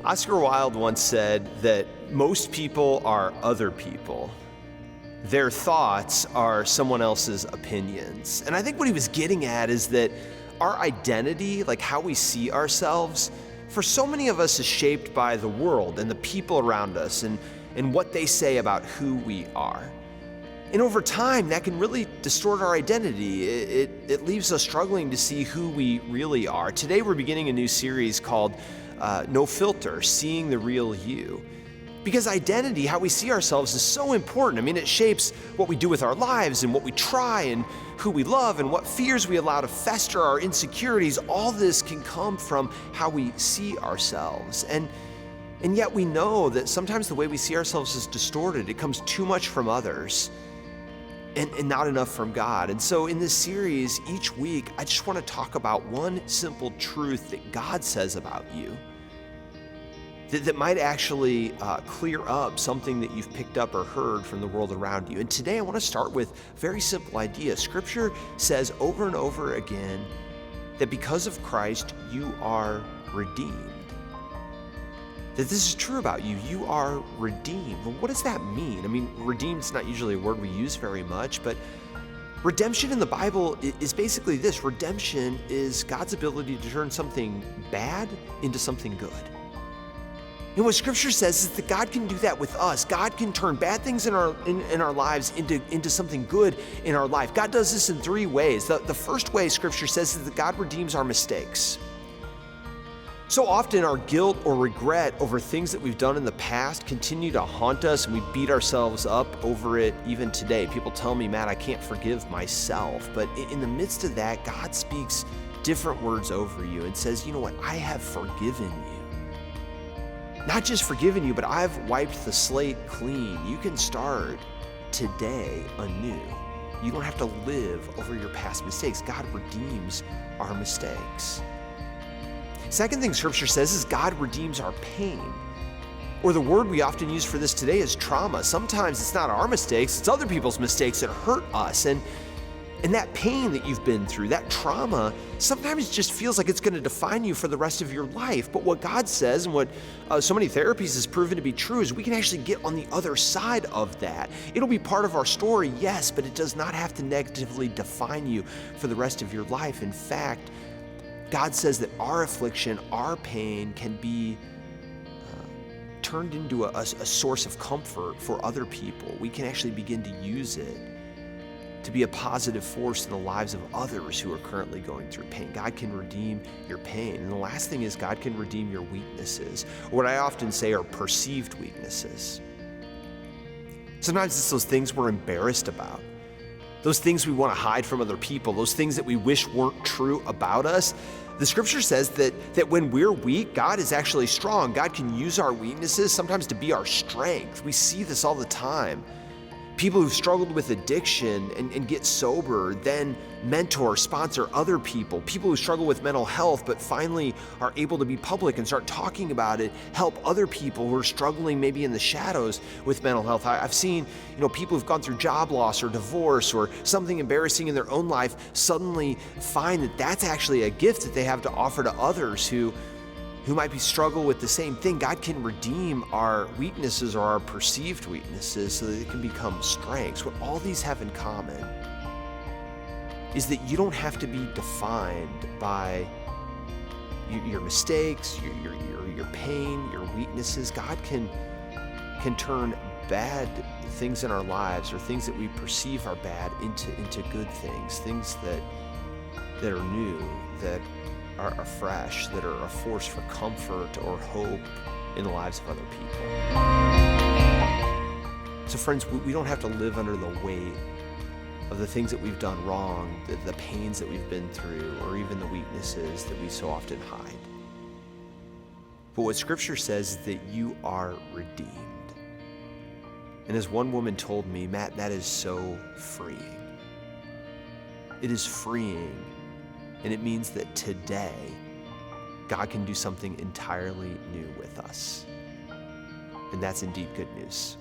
Oscar Wilde once said that most people are other people. Their thoughts are someone else's opinions. And I think what he was getting at is that our identity, like how we see ourselves, for so many of us is shaped by the world and the people around us and what they say about who we are. And over time, that can really distort our identity. It leaves us struggling to see who we really are. Today, we're beginning a new series called No Filter, Seeing the Real You. Because identity, how we see ourselves, is so important. I mean, it shapes what we do with our lives and what we try and who we love and what fears we allow to fester, our insecurities. All this can come from how we see ourselves. And yet we know that sometimes the way we see ourselves is distorted. It comes too much from others and not enough from God. And so in this series, each week, I just want to talk about one simple truth that God says about you that might actually clear up something that you've picked up or heard from the world around you. And today I want to start with a very simple idea. Scripture says over and over again that because of Christ, you are redeemed. That this is true about you. You are redeemed. Well, what does that mean? I mean, redeemed is not usually a word we use very much, but redemption in the Bible is basically this. Redemption is God's ability to turn something bad into something good. And what Scripture says is that God can do that with us. God can turn bad things in our lives into something good in our life. God does this in three ways. The first way Scripture says is that God redeems our mistakes. So often our guilt or regret over things that we've done in the past continue to haunt us, and we beat ourselves up over it even today. People tell me, Matt, I can't forgive myself. But in the midst of that, God speaks different words over you and says, you know what, I have forgiven you. Not just forgiven you, but I've wiped the slate clean. You can start today anew. You don't have to live over your past mistakes. God redeems our mistakes. Second thing Scripture says is God redeems our pain. Or the word we often use for this today is trauma. Sometimes it's not our mistakes, it's other people's mistakes that hurt us. And that pain that you've been through, that trauma, sometimes just feels like it's going to define you for the rest of your life. But what God says and what so many therapies has proven to be true is we can actually get on the other side of that. It'll be part of our story, yes, but it does not have to negatively define you for the rest of your life. In fact, God says that our affliction, our pain can be turned into a source of comfort for other people. We can actually begin to use it to be a positive force in the lives of others who are currently going through pain. God can redeem your pain. And the last thing is God can redeem your weaknesses, or what I often say are perceived weaknesses. Sometimes it's those things we're embarrassed about, those things we want to hide from other people, those things that we wish weren't true about us. The Scripture says that when we're weak, God is actually strong. God can use our weaknesses sometimes to be our strength. We see this all the time. People who've struggled with addiction and get sober, then mentor, sponsor other people. People who struggle with mental health but finally are able to be public and start talking about it, help other people who are struggling maybe in the shadows with mental health. I've seen, people who've gone through job loss or divorce or something embarrassing in their own life suddenly find that that's actually a gift that they have to offer to others who might be struggle with the same thing. God can redeem our weaknesses or our perceived weaknesses so that they can become strengths. What all these have in common is that you don't have to be defined by your mistakes, your pain, your weaknesses. God can turn bad things in our lives or things that we perceive are bad into good things that are new, that are fresh, that are a force for comfort or hope in the lives of other people. So friends, we don't have to live under the weight of the things that we've done wrong, the pains that we've been through, or even the weaknesses that we so often hide. But what Scripture says is that you are redeemed. And as one woman told me, Matt, that is so freeing. It is freeing. And it means that today, God can do something entirely new with us. And that's indeed good news.